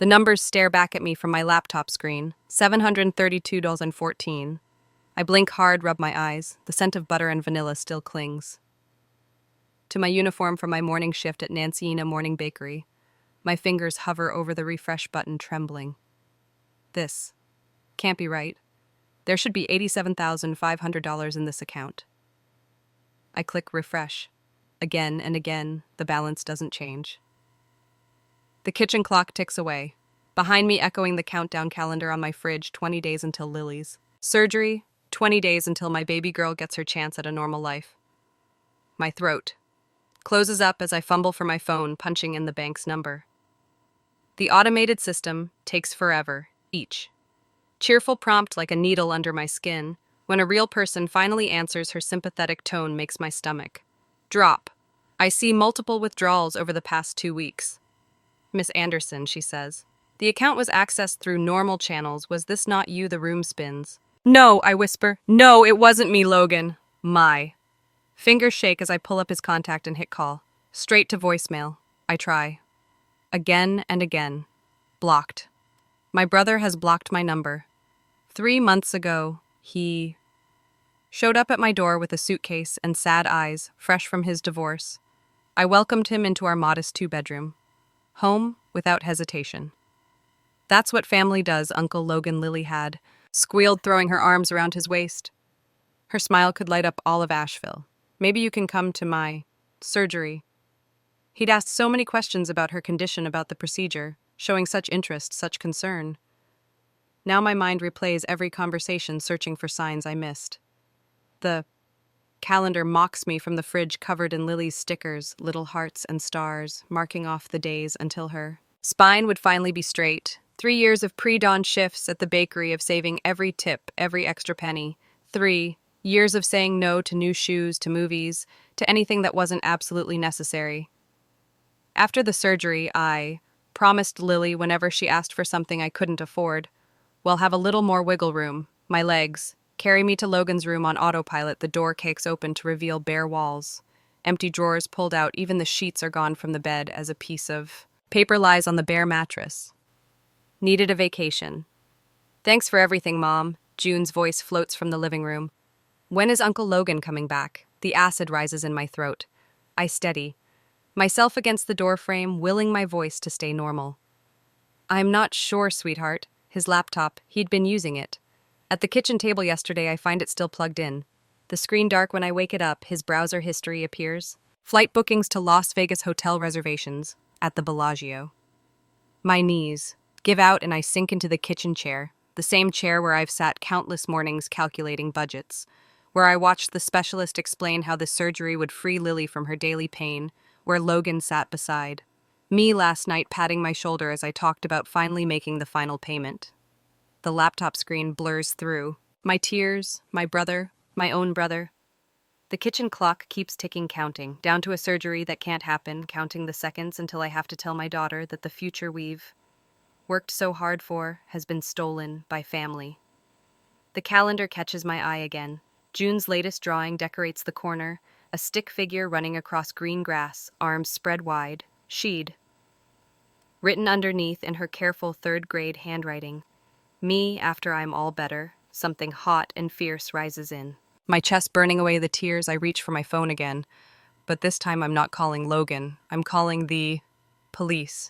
The numbers stare back at me from my laptop screen. $732.14. I blink hard, rub my eyes. The scent of butter and vanilla still clings. To my uniform from my morning shift at Nancina Morning Bakery. My fingers hover over the refresh button, trembling. This can't be right. There should be $87,500 in this account. I click refresh. Again and again, the balance doesn't change. The kitchen clock ticks away. Behind me, echoing the countdown calendar on my fridge, 20 days until Lily's surgery, 20 days until my baby girl gets her chance at a normal life. My throat closes up as I fumble for my phone, punching in the bank's number. The automated system takes forever, each cheerful prompt like a needle under my skin. When a real person finally answers, her sympathetic tone makes my stomach drop. I see multiple withdrawals over the past 2 weeks. Miss Anderson, she says. The account was accessed through normal channels. Was this not you? The room spins. No, I whisper. No, it wasn't me, Logan. My fingers shake as I pull up his contact and hit call. Straight to voicemail. I try. Again and again. Blocked. My brother has blocked my number. 3 months ago, he showed up at my door with a suitcase and sad eyes, fresh from his divorce. I welcomed him into our modest 2-bedroom. Home without hesitation. That's what family does, Uncle Logan, Lily had squealed, throwing her arms around his waist. Her smile could light up all of Asheville. Maybe you can come to my surgery. He'd asked so many questions about her condition, about the procedure, showing such interest, such concern. Now my mind replays every conversation, searching for signs I missed. The calendar mocks me from the fridge, covered in Lily's stickers, little hearts and stars, marking off the days until her spine would finally be straight. 3 years of pre-dawn shifts at the bakery, of saving every tip, every extra penny. 3 years of saying no to new shoes, to movies, to anything that wasn't absolutely necessary. After the surgery, I promised Lily whenever she asked for something I couldn't afford, well, have a little more wiggle room. My legs carry me to Logan's room on autopilot. The door kicks open to reveal bare walls. Empty drawers pulled out, even the sheets are gone from the bed as a piece of paper lies on the bare mattress. Needed a vacation. Thanks for everything, Mom. June's voice floats from the living room. When is Uncle Logan coming back? The acid rises in my throat. I steady myself against the doorframe, willing my voice to stay normal. I'm not sure, sweetheart. His laptop, he'd been using it. At the kitchen table yesterday, I find it still plugged in. The screen dark when I wake it up, his browser history appears. Flight bookings to Las Vegas, hotel reservations at the Bellagio. My knees give out and I sink into the kitchen chair, the same chair where I've sat countless mornings calculating budgets, where I watched the specialist explain how the surgery would free Lily from her daily pain, where Logan sat beside me last night, patting my shoulder as I talked about finally making the final payment. The laptop screen blurs through. My tears, my brother, my own brother. The kitchen clock keeps ticking, counting, down to a surgery that can't happen, counting the seconds until I have to tell my daughter that the future we've worked so hard for has been stolen by family. The calendar catches my eye again. June's latest drawing decorates the corner, a stick figure running across green grass, arms spread wide, she'd written underneath in her careful 3rd-grade handwriting, "Me after I'm all better." Something hot and fierce rises in. My chest burning away the tears, I reach for my phone again. But this time I'm not calling Logan. I'm calling the police.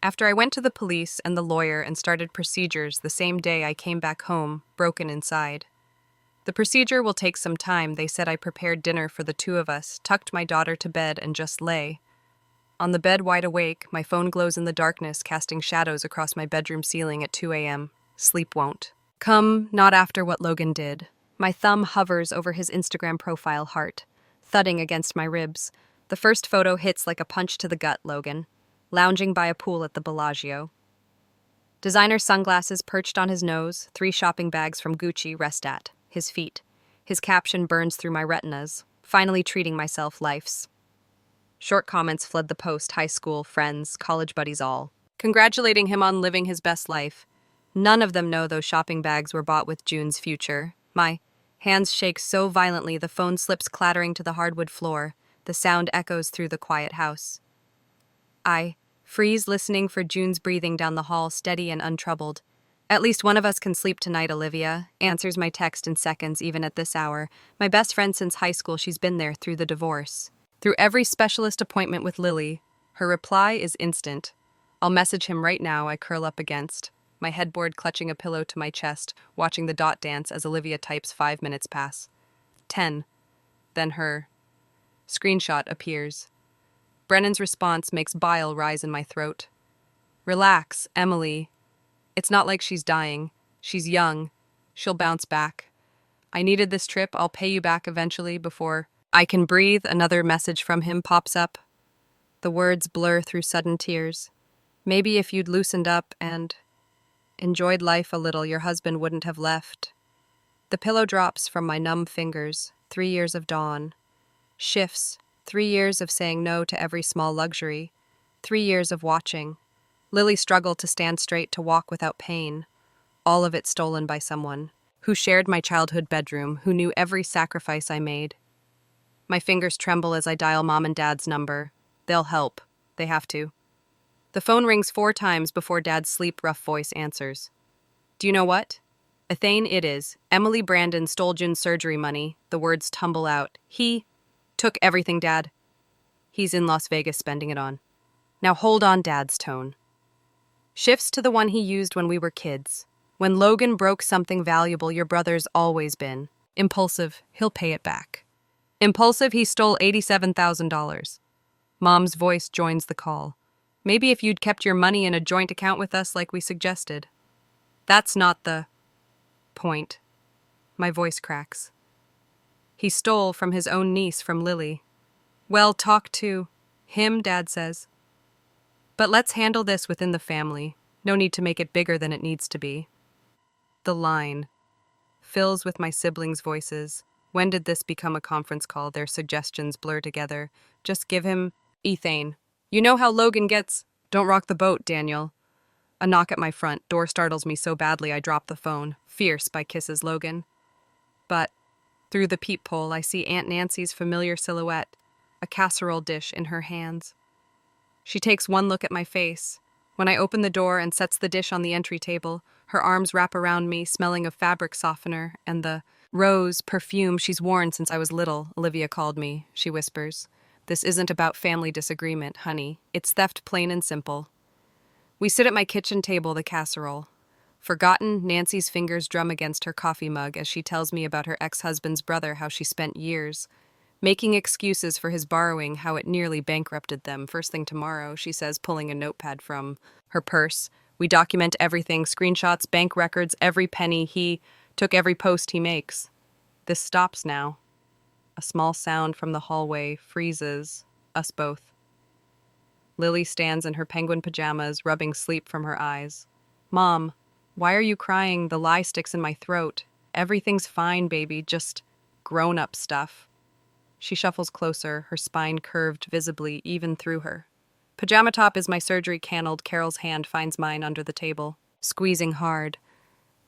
After I went to the police and the lawyer and started procedures the same day, I came back home, broken inside. The procedure will take some time. They said I prepared dinner for the 2 of us, tucked my daughter to bed, and just lay. On the bed, wide awake, my phone glows in the darkness, casting shadows across my bedroom ceiling at 2 a.m. Sleep won't come, not after what Logan did. My thumb hovers over his Instagram profile, heart thudding against my ribs. The first photo hits like a punch to the gut. Logan, lounging by a pool at the Bellagio. Designer sunglasses perched on his nose, 3 shopping bags from Gucci rest at his feet. His caption burns through my retinas. Finally treating myself, life's short comments flood the post, high school, friends, college buddies all congratulating him on living his best life. None of them know those shopping bags were bought with June's future. My hands shake so violently the phone slips clattering to the hardwood floor. The sound echoes through the quiet house. I Freeze listening for June's breathing down the hall, steady and untroubled. At least one of us can sleep tonight, Olivia. Answers my text in seconds, even at this hour. My best friend since high school, she's been there through the divorce. Through every specialist appointment with Lily. Her reply is instant. I'll message him right now, I curl up against, my headboard clutching a pillow to my chest, watching the dot dance as Olivia types 5 minutes pass. 10. Then her screenshot appears. Brennan's response makes bile rise in my throat. Relax, Emily. It's not like she's dying. She's young. She'll bounce back. I needed this trip. I'll pay you back eventually before I can breathe. Another message from him pops up. The words blur through sudden tears. Maybe if you'd loosened up and enjoyed life a little, your husband wouldn't have left. The pillow drops from my numb fingers. 3 years of dawn. Shifts. 3 years of saying no to every small luxury. 3 years of watching. Lily struggled to stand straight, to walk without pain. All of it stolen by someone who shared my childhood bedroom, who knew every sacrifice I made. My fingers tremble as I dial Mom and Dad's number. They'll help. They have to. The phone rings 4 times before Dad's sleep-rough voice answers. Do you know what? Ethane, it is. Emily Brandon stole June's surgery money. The words tumble out. He took everything, Dad. He's in Las Vegas spending it on. Now hold on, Dad's tone. Shifts to the one he used when we were kids. When Logan broke something valuable, your brother's always been. Impulsive, he'll pay it back. Impulsive, he stole $87,000. Mom's voice joins the call. Maybe if you'd kept your money in a joint account with us like we suggested. That's not the point. My voice cracks. He stole from his own niece, from Lily. Well, talk to him, Dad says. But let's handle this within the family. No need to make it bigger than it needs to be. The line fills with my siblings' voices. When did this become a conference call? Their suggestions blur together. Just give him ethane. You know how Logan gets. Don't rock the boat, Daniel. A knock at my front door startles me so badly I drop the phone. Fierce by kisses Logan. But through the peephole I see Aunt Nancy's familiar silhouette, a casserole dish in her hands. She takes one look at my face. When I open the door and sets the dish on the entry table, her arms wrap around me, smelling of fabric softener and the rose perfume she's worn since I was little. Olivia called me, she whispers. This isn't about family disagreement, honey. It's theft, plain and simple. We sit at my kitchen table, the casserole. Forgotten, Nancy's fingers drum against her coffee mug as she tells me about her ex-husband's brother, how she spent years making excuses for his borrowing, how it nearly bankrupted them. First thing tomorrow, she says, pulling a notepad from her purse. We document everything, screenshots, bank records, every penny. He took every post he makes. This stops now. A small sound from the hallway freezes us both. Lily stands in her penguin pajamas, rubbing sleep from her eyes. Mom, why are you crying? The lie sticks in my throat. Everything's fine, baby, just grown-up stuff. She shuffles closer, her spine curved visibly even through her. Pajama top is my surgery canneled. Carol's hand finds mine under the table, squeezing hard.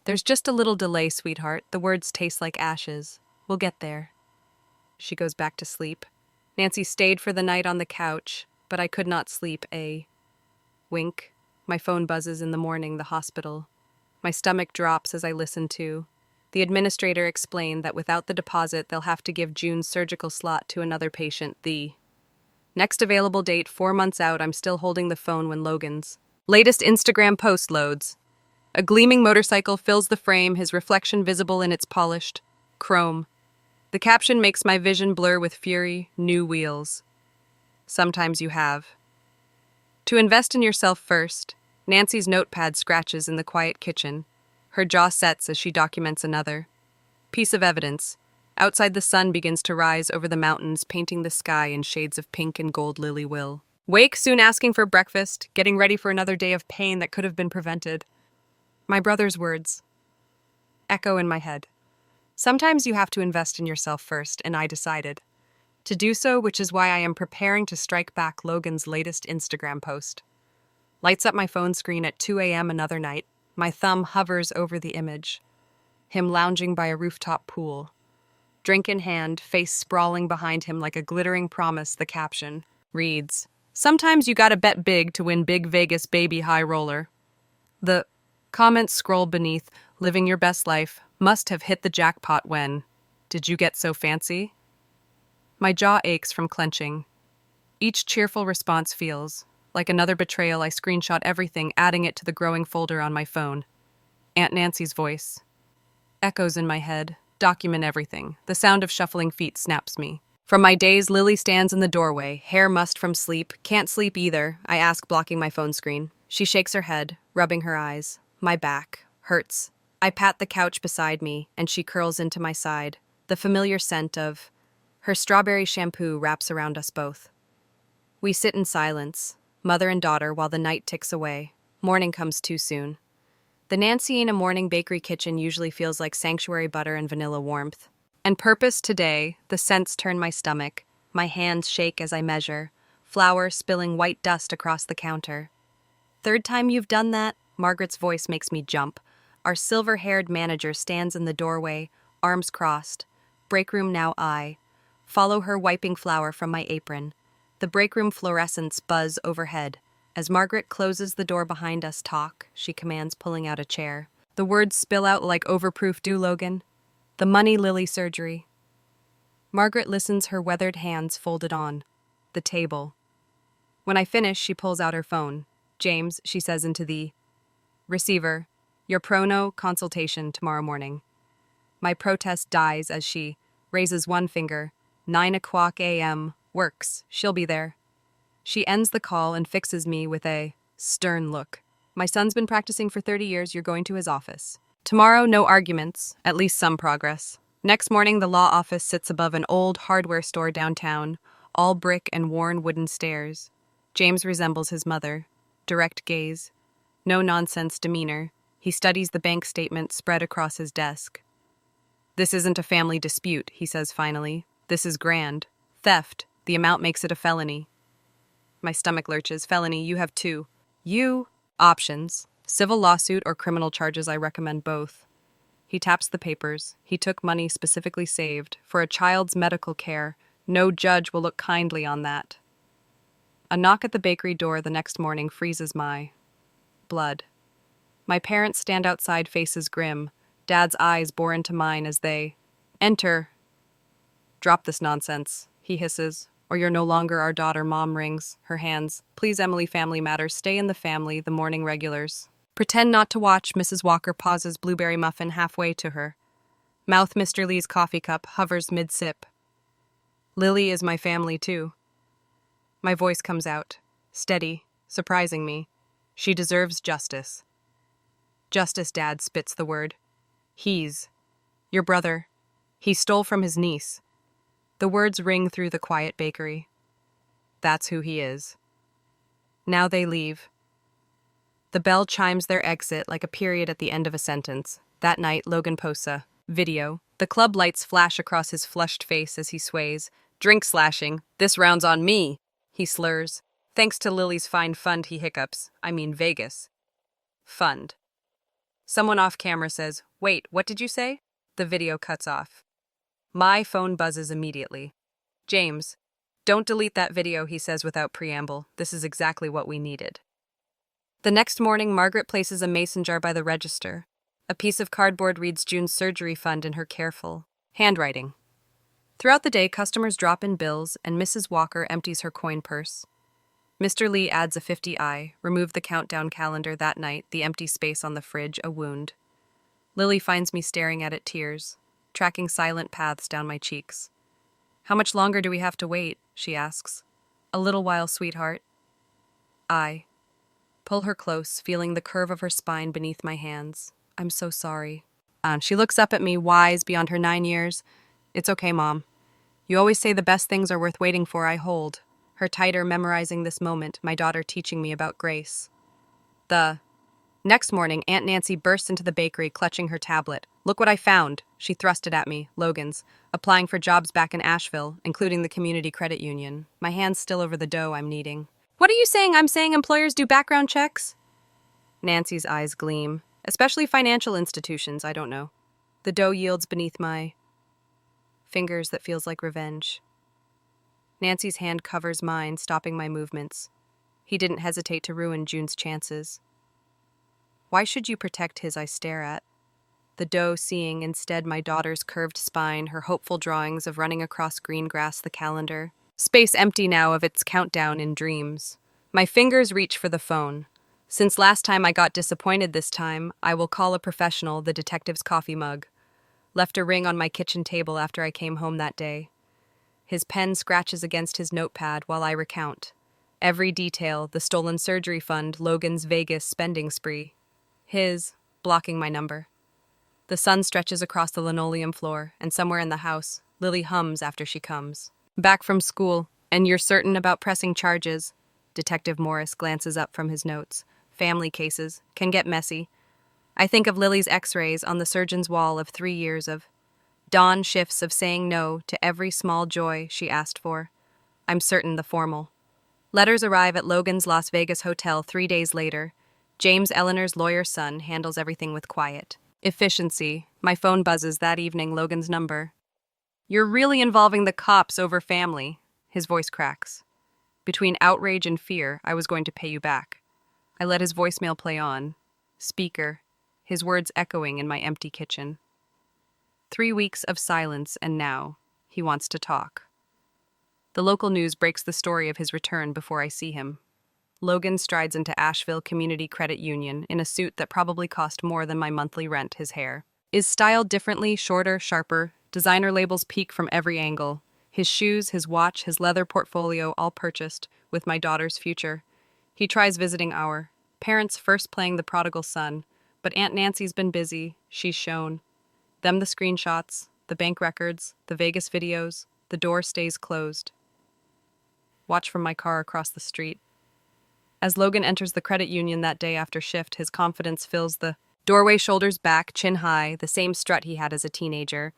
There's just a little delay, sweetheart. The words taste like ashes. We'll get there. She goes back to sleep. Nancy stayed for the night on the couch, but I could not sleep. A wink. My phone buzzes in the morning, the hospital. My stomach drops as I listen to. The administrator explained that without the deposit, they'll have to give June's surgical slot to another patient. The next available date, 4 months out. I'm still holding the phone when Logan's latest Instagram post loads. A gleaming motorcycle fills the frame, his reflection visible in its polished chrome. The caption makes my vision blur with fury. New wheels. Sometimes you have to invest in yourself first. Nancy's notepad scratches in the quiet kitchen. Her jaw sets as she documents another piece of evidence. Outside, the sun begins to rise over the mountains, painting the sky in shades of pink and gold. Lily will wake soon, asking for breakfast, getting ready for another day of pain that could have been prevented. My brother's words echo in my head. Sometimes you have to invest in yourself first, and I decided to do so, which is why I am preparing to strike back Logan's latest Instagram post. Lights up my phone screen at 2 a.m. another night. My thumb hovers over the image. Him lounging by a rooftop pool. Drink in hand, face sprawling behind him like a glittering promise. The caption reads, Sometimes you gotta bet big to win Big Vegas baby high roller. The comments scroll beneath, living your best life, must have hit the jackpot when. Did you get so fancy? My jaw aches from clenching. Each cheerful response feels like another betrayal. I screenshot everything, adding it to the growing folder on my phone. Aunt Nancy's voice echoes in my head. Document everything. The sound of shuffling feet snaps me. From my daze, Lily stands in the doorway, hair mussed from sleep. Can't sleep either, I ask, blocking my phone screen. She shakes her head, rubbing her eyes. My back hurts. I pat the couch beside me, and she curls into my side. The familiar scent of her strawberry shampoo wraps around us both. We sit in silence, mother and daughter, while the night ticks away. Morning comes too soon. The Nancyina morning bakery kitchen usually feels like sanctuary butter and vanilla warmth. And purpose today, the scents turn my stomach. My hands shake as I measure, flour spilling white dust across the counter. Third time you've done that? Margaret's voice makes me jump. Our silver-haired manager stands in the doorway, arms crossed. Break room now I. Follow her, wiping flour from my apron. The break room fluorescents buzz overhead. As Margaret closes the door behind us, talk, she commands, pulling out a chair. The words spill out like overproof dew, Logan. The money Lily surgery. Margaret listens, her weathered hands folded on the table. When I finish, she pulls out her phone. James, she says into the receiver, your prono consultation tomorrow morning. My protest dies as she raises one finger. 9:00 a.m. Works. She'll be there. She ends the call and fixes me with a stern look. My son's been practicing for 30 years. You're going to his office. Tomorrow, no arguments, at least some progress. Next morning, the law office sits above an old hardware store downtown, all brick and worn wooden stairs. James resembles his mother. Direct gaze. No-nonsense demeanor. He studies the bank statement spread across his desk. This isn't a family dispute, he says finally. This is grand. Theft. The amount makes it a felony. My stomach lurches. Felony, you have two. You. Options. Civil lawsuit or criminal charges. I recommend both. He taps the papers. He took money specifically saved for a child's medical care. No judge will look kindly on that. A knock at the bakery door the next morning freezes my blood. My parents stand outside, faces grim. Dad's eyes bore into mine as they enter. Drop this nonsense, he hisses, or you're no longer our daughter. Mom rings, her hands. Please, Emily, family matters. Stay in the family, the morning regulars. Pretend not to watch. Mrs. Walker pauses, blueberry muffin halfway to her. Mouth Mr. Lee's coffee cup, hovers mid-sip. Lily is my family, too. My voice comes out, steady, surprising me. She deserves justice. Justice, Dad spits the word. He's your brother. He stole from his niece. The words ring through the quiet bakery. That's who he is. Now they leave. The bell chimes their exit like a period at the end of a sentence. That night, Logan posts a video. The club lights flash across his flushed face as he sways. Drink slashing. This round's on me, he slurs. Thanks to Lily's fine fund, he hiccups. I mean Vegas. Fund. Someone off camera says, wait, what did you say? The video cuts off. My phone buzzes immediately. James, don't delete that video, he says without preamble. This is exactly what we needed. The next morning, Margaret places a mason jar by the register. A piece of cardboard reads June's surgery fund in her careful handwriting. Throughout the day, customers drop in bills, and Mrs. Walker empties her coin purse. Mr. Lee adds a 50i, removed the countdown calendar that night, the empty space on the fridge, a wound. Lily finds me staring at it, tears, tracking silent paths down my cheeks. How much longer do we have to wait? She asks. A little while, sweetheart. I pull her close, feeling the curve of her spine beneath my hands. I'm so sorry. She looks up at me, wise beyond her 9 years. It's okay, Mom. You always say the best things are worth waiting for. I hold her tighter, memorizing this moment, my daughter teaching me about grace. The next morning, Aunt Nancy bursts into the bakery, clutching her tablet. Look what I found. She thrust it at me, Logan's, applying for jobs back in Asheville, including the community credit union. My hands still over the dough I'm kneading. What are you saying? I'm saying employers do background checks? Nancy's eyes gleam. Especially financial institutions, I don't know. The dough yields beneath my fingers that feels like revenge. Nancy's hand covers mine, stopping my movements. He didn't hesitate to ruin June's chances. Why should you protect his? I stare at. The doe seeing instead my daughter's curved spine, her hopeful drawings of running across green grass, the calendar. Space empty now of its countdown in dreams. My fingers reach for the phone. Since last time I got disappointed this time, I will call a professional, the detective's coffee mug. Left a ring on my kitchen table after I came home that day. His pen scratches against his notepad while I recount. Every detail, the stolen surgery fund, Logan's Vegas spending spree. His, blocking my number. The sun stretches across the linoleum floor, and somewhere in the house, Lily hums after she comes. Back from school, and you're certain about pressing charges? Detective Morris glances up from his notes. Family cases can get messy. I think of Lily's x-rays on the surgeon's wall of 3 years of dawn shifts of saying no to every small joy she asked for. I'm certain the formal. Letters arrive at Logan's Las Vegas hotel 3 days later. James Eleanor's lawyer's son handles everything with quiet efficiency. My phone buzzes that evening, Logan's number. You're really involving the cops over family. His voice cracks. Between outrage and fear, I was going to pay you back. I let his voicemail play on. Speaker, his words echoing in my empty kitchen. 3 weeks of silence, and now he wants to talk. The local news breaks the story of his return before I see him. Logan strides into Asheville Community Credit Union in a suit that probably cost more than my monthly rent. His hair is styled differently, shorter, sharper. Designer labels peek from every angle. His shoes, his watch, his leather portfolio, all purchased with my daughter's future. He tries visiting our parents, first playing the prodigal son, but Aunt Nancy's been busy. She's shown them the screenshots, the bank records, the Vegas videos. The door stays closed. Watch from my car across the street. As Logan enters the credit union that day after shift, his confidence fills the doorway, shoulders back, chin high, the same strut he had as a teenager.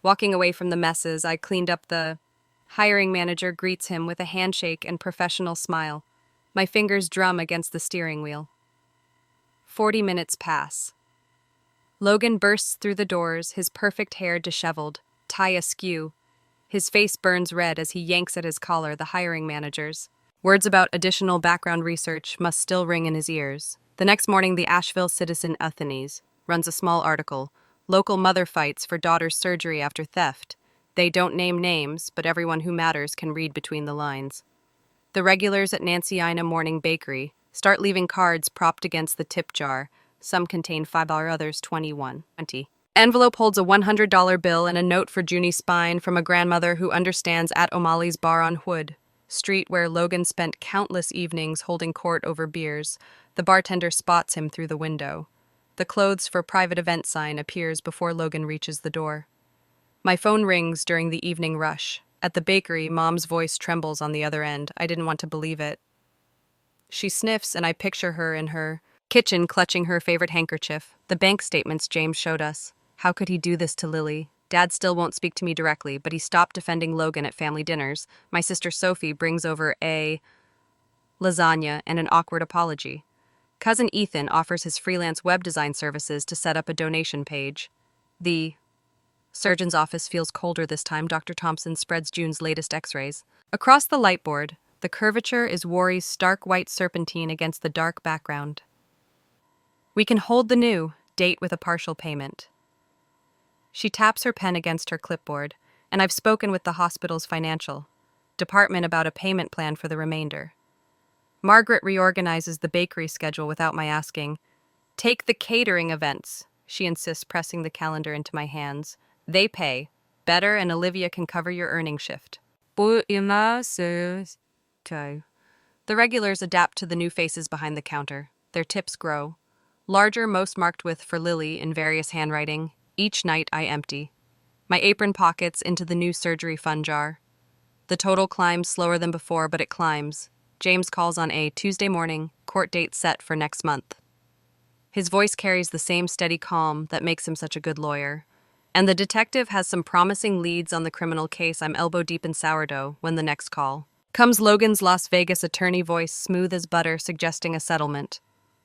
Walking away from the messes, I cleaned up. The hiring manager greets him with a handshake and professional smile. My fingers drum against the steering wheel. 40 minutes pass. Logan bursts through the doors, his perfect hair disheveled, tie askew. His face burns red as he yanks at his collar, the hiring manager's. Words about additional background research must still ring in his ears. The next morning, the Asheville Citizen Athenes runs a small article. Local mother fights for daughter's surgery after theft. They don't name names, but everyone who matters can read between the lines. The regulars at AITA Morning Bakery start leaving cards propped against the tip jar. Some contain $5, others $21.20. Envelope holds a $100 bill and a note for Junie Spine from a grandmother who understands at O'Malley's Bar on Hood Street, where Logan spent countless evenings holding court over beers. The bartender spots him through the window. The clothes for private event sign appears before Logan reaches the door. My phone rings during the evening rush. At the bakery, Mom's voice trembles on the other end. I didn't want to believe it. She sniffs, and I picture her in her kitchen clutching her favorite handkerchief. The bank statements James showed us. How could he do this to Lily? Dad still won't speak to me directly, but he stopped defending Logan at family dinners. My sister Sophie brings over a lasagna and an awkward apology. Cousin Ethan offers his freelance web design services to set up a donation page. The surgeon's office feels colder this time. Dr. Thompson spreads June's latest x-rays. Across the lightboard, the curvature is Worry's stark white serpentine against the dark background. We can hold the new date with a partial payment. She taps her pen against her clipboard, and I've spoken with the hospital's financial department about a payment plan for the remainder. Margaret reorganizes the bakery schedule without my asking. Take the catering events, she insists, pressing the calendar into my hands. They pay better, and Olivia can cover your earning shift. The regulars adapt to the new faces behind the counter. Their tips grow. Larger, most marked with "for Lily" in various handwriting. Each night I empty my apron pockets into the new surgery fund jar. The total climbs slower than before, but it climbs. James calls on a Tuesday morning, court date set for next month. His voice carries the same steady calm that makes him such a good lawyer. And the detective has some promising leads on the criminal case. I'm elbow deep in sourdough when the next call comes. Logan's Las Vegas attorney voice, smooth as butter, suggesting a settlement.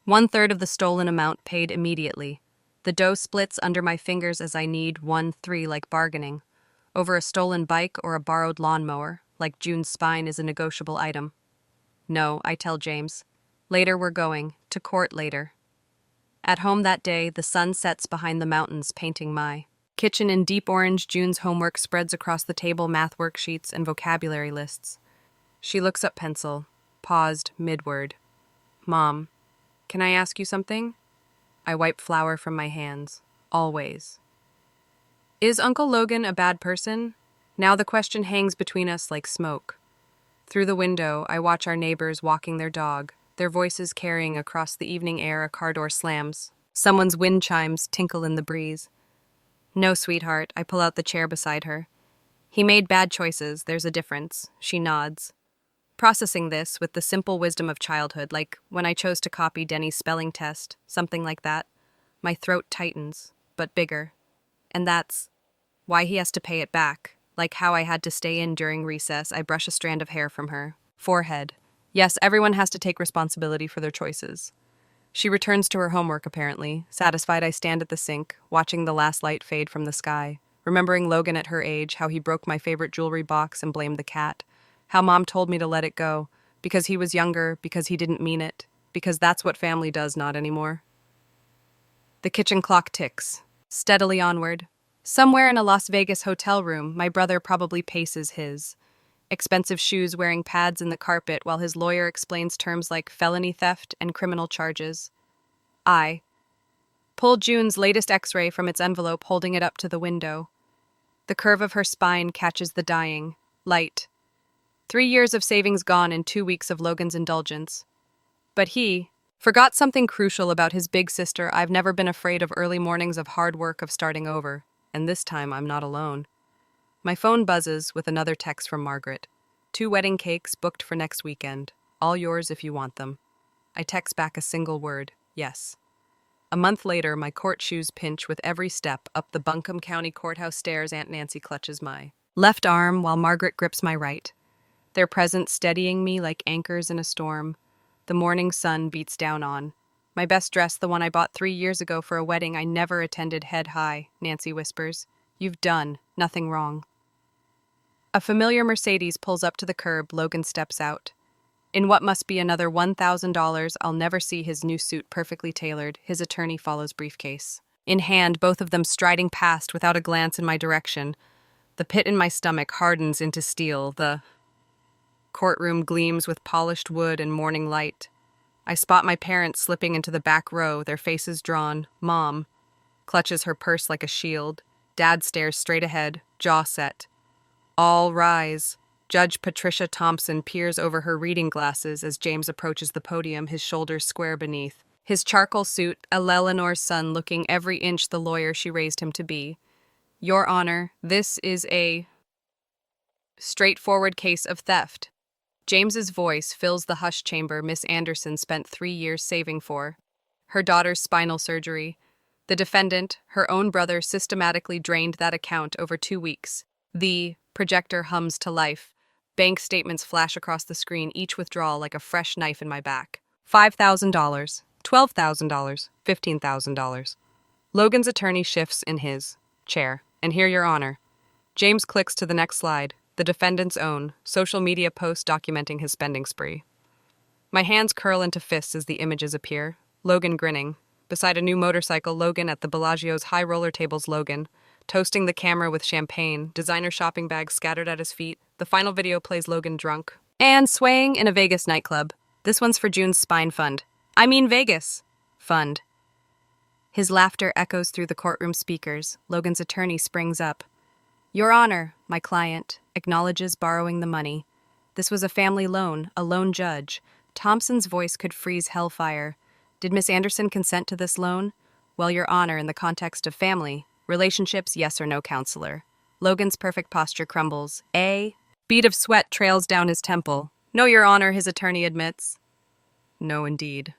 1/3 of the stolen amount paid immediately. The dough splits under my fingers as I need 1-3 like bargaining. Over a stolen bike or a borrowed lawnmower, like June's spine is a negotiable item. No, I tell James. Later we're going, to court later. At home that day, the sun sets behind the mountains, painting my kitchen in deep orange. June's homework spreads across the table, math worksheets and vocabulary lists. She looks up pencil, paused mid-word. Mom, can I ask you something? I wipe flour from my hands. Always. Is Uncle Logan a bad person? Now the question hangs between us like smoke. Through the window, I watch our neighbors walking their dog, their voices carrying across the evening air. A car door slams. Someone's wind chimes tinkle in the breeze. No, sweetheart, I pull out the chair beside her. He made bad choices, there's a difference. She nods. Processing this with the simple wisdom of childhood, like when I chose to copy Denny's spelling test, something like that. My throat tightens, but bigger. And that's why he has to pay it back. Like how I had to stay in during recess. I brush a strand of hair from her forehead. Yes, everyone has to take responsibility for their choices. She returns to her homework, apparently. Satisfied, I stand at the sink, watching the last light fade from the sky, remembering Logan at her age, how he broke my favorite jewelry box and blamed the cat, how Mom told me to let it go, because he was younger, because he didn't mean it, because that's what family does not anymore. The kitchen clock ticks, steadily onward. Somewhere in a Las Vegas hotel room, my brother probably paces his expensive shoes, wearing pads in the carpet while his lawyer explains terms like felony theft and criminal charges. I pull June's latest x-ray from its envelope, holding it up to the window. The curve of her spine catches the dying light. 3 years of savings gone in 2 weeks of Logan's indulgence. But he forgot something crucial about his big sister. I've never been afraid of early mornings, of hard work, of starting over. And this time I'm not alone. My phone buzzes with another text from Margaret. 2 wedding cakes booked for next weekend. All yours if you want them. I text back a single word, yes. A month later, my court shoes pinch with every step up the Buncombe County Courthouse stairs. Aunt Nancy clutches my left arm while Margaret grips my right. Their presence steadying me like anchors in a storm. The morning sun beats down on. My best dress, the one I bought 3 years ago for a wedding I never attended, head high, Nancy whispers. You've done nothing wrong. A familiar Mercedes pulls up to the curb. Logan steps out. In what must be another $1,000, I'll never see his new suit perfectly tailored. His attorney follows, briefcase in hand, both of them striding past without a glance in my direction. The pit in my stomach hardens into steel. The courtroom gleams with polished wood and morning light. I spot my parents slipping into the back row, their faces drawn. Mom clutches her purse like a shield. Dad stares straight ahead, jaw set. All rise. Judge Patricia Thompson peers over her reading glasses as James approaches the podium, his shoulders square beneath. His charcoal suit, a Leleanor's son, looking every inch the lawyer she raised him to be. Your Honor, this is a straightforward case of theft. James's voice fills the hushed chamber Miss Anderson spent 3 years saving for. Her daughter's spinal surgery. The defendant, her own brother, systematically drained that account over 2 weeks. The projector hums to life. Bank statements flash across the screen, each withdrawal like a fresh knife in my back. $5,000, $12,000, $15,000. Logan's attorney shifts in his chair. And here, Your Honor. James clicks to the next slide. The defendant's own social media post documenting his spending spree. My hands curl into fists as the images appear. Logan grinning. Beside a new motorcycle, Logan at the Bellagio's high roller tables. Logan toasting the camera with champagne, designer shopping bags scattered at his feet. The final video plays Logan drunk and swaying in a Vegas nightclub. This one's for June's spine fund. I mean Vegas fund. His laughter echoes through the courtroom speakers. Logan's attorney springs up. Your Honor, my client acknowledges borrowing the money. This was a family loan, a lone judge. Thompson's voice could freeze hellfire. Did Miss Anderson consent to this loan? Well, Your Honor, in the context of family, relationships, yes or no, counselor. Logan's perfect posture crumbles. A bead of sweat trails down his temple. No, Your Honor, his attorney admits. No, indeed.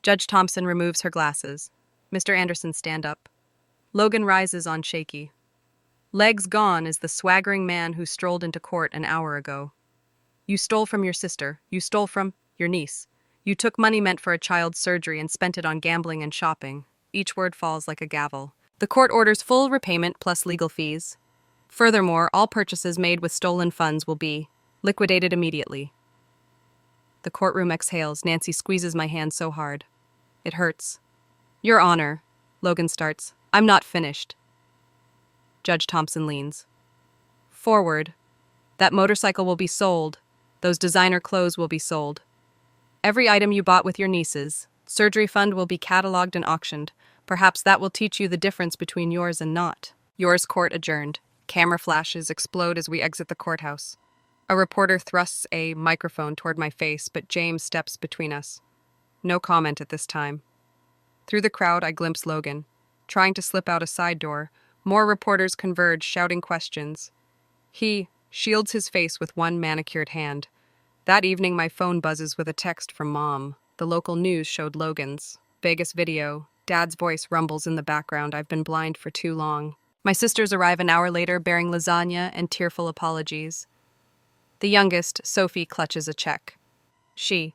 Judge Thompson removes her glasses. Mr. Anderson, stand up. Logan rises on shaky. Legs gone is the swaggering man who strolled into court an hour ago. You stole from your sister. You stole from your niece. You took money meant for a child's surgery and spent it on gambling and shopping. Each word falls like a gavel. The court orders full repayment plus legal fees. Furthermore, all purchases made with stolen funds will be Liquidated immediately. The courtroom exhales. Nancy squeezes my hand so hard. It hurts. Your Honor, Logan starts. I'm not finished. Judge Thompson leans forward. That motorcycle will be sold. Those designer clothes will be sold. Every item you bought with your nieces. Surgery fund will be cataloged and auctioned. Perhaps that will teach you the difference between yours and not. Yours court adjourned. Camera flashes explode as we exit the courthouse. A reporter thrusts a microphone toward my face, but James steps between us. No comment at this time. Through the crowd, I glimpse Logan. Trying to slip out a side door, more reporters converge, shouting questions. He shields his face with one manicured hand. That evening, my phone buzzes with a text from Mom. The local news showed Logan's Vegas video. Dad's voice rumbles in the background. I've been blind for too long. My sisters arrive an hour later, bearing lasagna and tearful apologies. The youngest, Sophie, clutches a check. She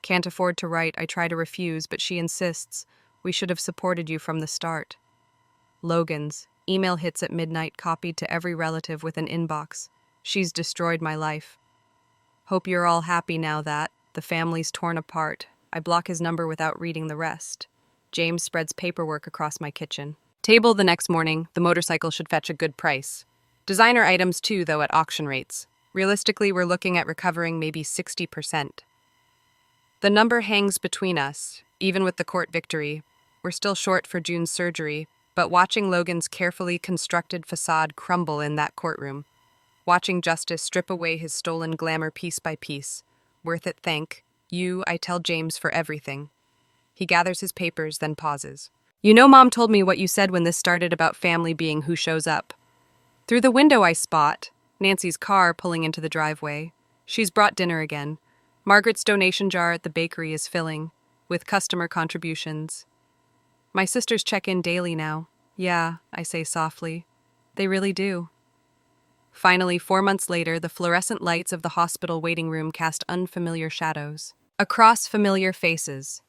can't afford to write. I try to refuse, but she insists. We should have supported you from the start. Logan's email hits at midnight, copied to every relative with an inbox. She's destroyed my life. Hope you're all happy now that the family's torn apart. I block his number without reading the rest. James spreads paperwork across my kitchen. Table the next morning. The motorcycle should fetch a good price. Designer items too, though, at auction rates. Realistically, we're looking at recovering maybe 60%. The number hangs between us. Even with the court victory, we're still short for June's surgery, but watching Logan's carefully constructed facade crumble in that courtroom, watching justice strip away his stolen glamour piece by piece, worth it. Thank you, I tell James, for everything. He gathers his papers, then pauses. You know, Mom told me what you said when this started about family being who shows up. Through the window I spot Nancy's car pulling into the driveway. She's brought dinner again. Margaret's donation jar at the bakery is filling, with customer contributions. My sisters check in daily now. Yeah, I say softly. They really do. Finally, 4 months later, the fluorescent lights of the hospital waiting room cast unfamiliar shadows across familiar faces.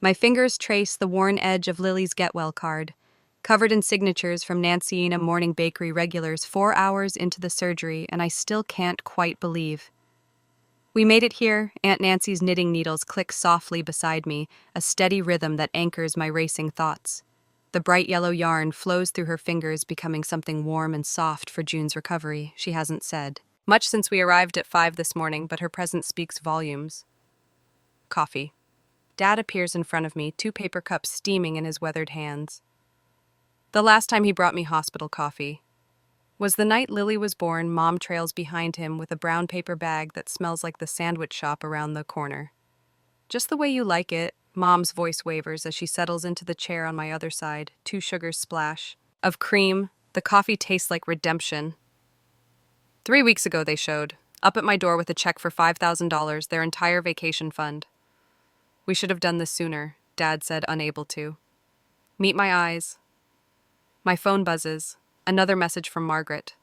My fingers trace the worn edge of Lily's Get Well card, covered in signatures from Nancyina Morning Bakery regulars 4 hours into the surgery, and I still can't quite believe. We made it here. Aunt Nancy's knitting needles click softly beside me, a steady rhythm that anchors my racing thoughts. The bright yellow yarn flows through her fingers, becoming something warm and soft for June's recovery, she hasn't said much since we arrived at 5 this morning, but her presence speaks volumes. Coffee. Dad appears in front of me, 2 paper cups steaming in his weathered hands. The last time he brought me hospital coffee was the night Lily was born. Mom trails behind him with a brown paper bag that smells like the sandwich shop around the corner. Just the way you like it, Mom's voice wavers as she settles into the chair on my other side. 2 sugars splash of cream. The coffee tastes like redemption. 3 weeks ago they showed up at my door with a check for $5,000, their entire vacation fund. We should have done this sooner, Dad said, unable to. Meet my eyes. My phone buzzes. Another message from Margaret.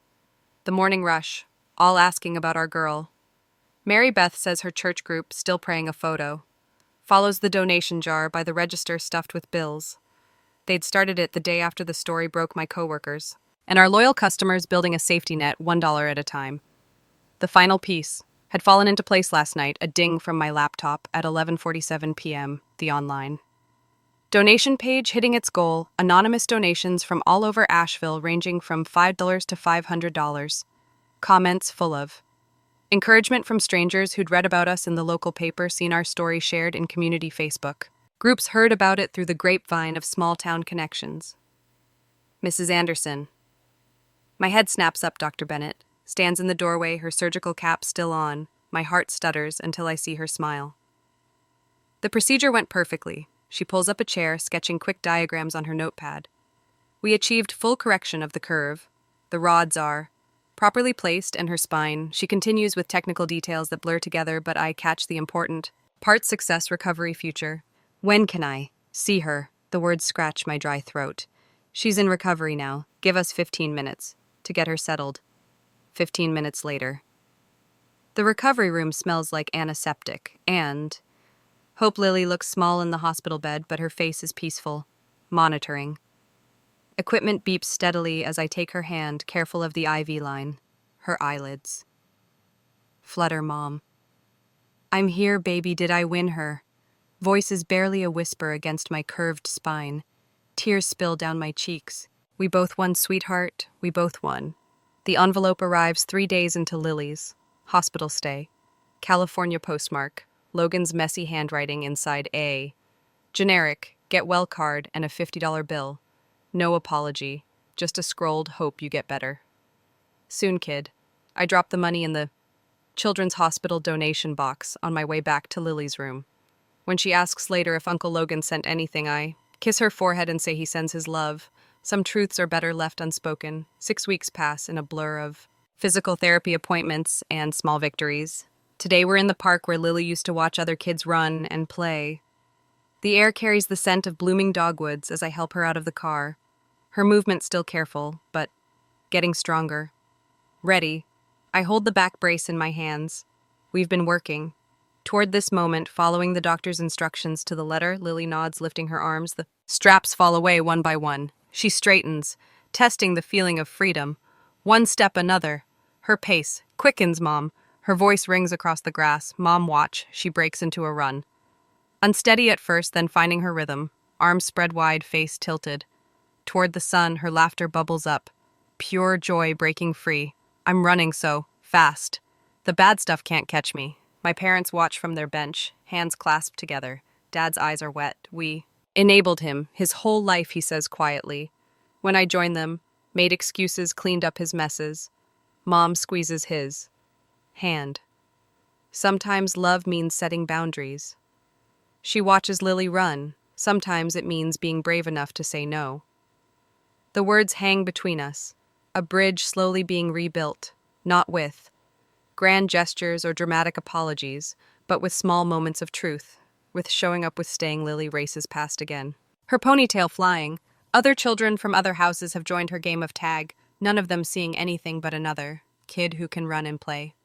The morning rush, all asking about our girl. Mary Beth says her church group, still praying, a photo. Follows the donation jar by the register stuffed with bills. They'd started it the day after the story broke my coworkers. And our loyal customers building a safety net, $1 at a time. The final piece had fallen into place last night, a ding from my laptop at 11:47 p.m., the online donation page hitting its goal, anonymous donations from all over Asheville ranging from $5 to $500. Comments full of encouragement from strangers who'd read about us in the local paper, seen our story shared in community Facebook. Groups heard about it through the grapevine of small-town connections. Mrs. Anderson. My head snaps up. Dr. Bennett stands in the doorway, her surgical cap still on. My heart stutters until I see her smile. The procedure went perfectly. She pulls up a chair, sketching quick diagrams on her notepad. We achieved full correction of the curve. The rods are properly placed, and her spine. She continues with technical details that blur together, but I catch the important part: success, recovery, future. When can I see her? The words scratch my dry throat. She's in recovery now. Give us 15 minutes to get her settled. 15 minutes later. The recovery room smells like antiseptic, and Hope Lily looks small in the hospital bed, but her face is peaceful, monitoring. Equipment beeps steadily as I take her hand, careful of the IV line, her eyelids. Flutter, Mom. I'm here, baby, did I win her? Voice is barely a whisper against my curved spine. Tears spill down my cheeks. We both won, sweetheart. We both won. The envelope arrives 3 days into Lily's. Hospital stay. California postmark. Logan's messy handwriting inside A. Generic, get well card and a $50 bill. No apology. Just a scrolled hope you get better. Soon, kid. I drop the money in the Children's Hospital donation box on my way back to Lily's room. When she asks later if Uncle Logan sent anything, I kiss her forehead and say he sends his love. Some truths are better left unspoken. 6 weeks pass in a blur of physical therapy appointments and small victories. Today we're in the park where Lily used to watch other kids run and play. The air carries the scent of blooming dogwoods as I help her out of the car. Her movement still careful, but getting stronger. Ready. I hold the back brace in my hands. We've been working. Toward this moment, following the doctor's instructions to the letter, Lily nods, lifting her arms. The straps fall away one by one. She straightens, testing the feeling of freedom. One step, another. Her pace quickens, Mom. Her voice rings across the grass. Mom, watch. She breaks into a run. Unsteady at first, then finding her rhythm. Arms spread wide, face tilted. Toward the sun, her laughter bubbles up. Pure joy breaking free. I'm running so fast. The bad stuff can't catch me. My parents watch from their bench, hands clasped together. Dad's eyes are wet. We enabled him, his whole life, he says quietly. When I joined them, made excuses, cleaned up his messes. Mom squeezes his hand. Sometimes love means setting boundaries. She watches Lily run. Sometimes it means being brave enough to say no. The words hang between us. A bridge slowly being rebuilt, not with grand gestures or dramatic apologies, but with small moments of truth, with showing up with staying. Lily races past again. Her ponytail flying. Other children from other houses have joined her game of tag, none of them seeing anything but another kid who can run and play.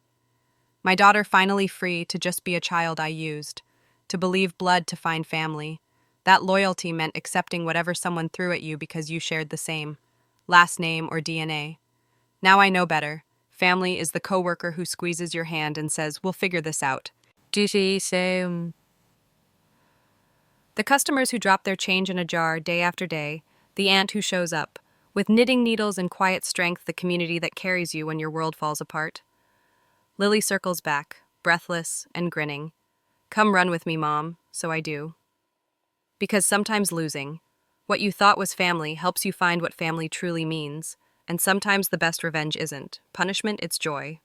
My daughter finally free to just be a child I used, to believe blood to find family. That loyalty meant accepting whatever someone threw at you because you shared the same last name or DNA. Now I know better. Family is the coworker who squeezes your hand and says, "We'll figure this out." The customers who drop their change in a jar day after day, the aunt who shows up, with knitting needles and quiet strength, the community that carries you when your world falls apart. Lily circles back, breathless and grinning. Come run with me, Mom. So I do. Because sometimes losing what you thought was family helps you find what family truly means, and sometimes the best revenge isn't punishment, it's joy.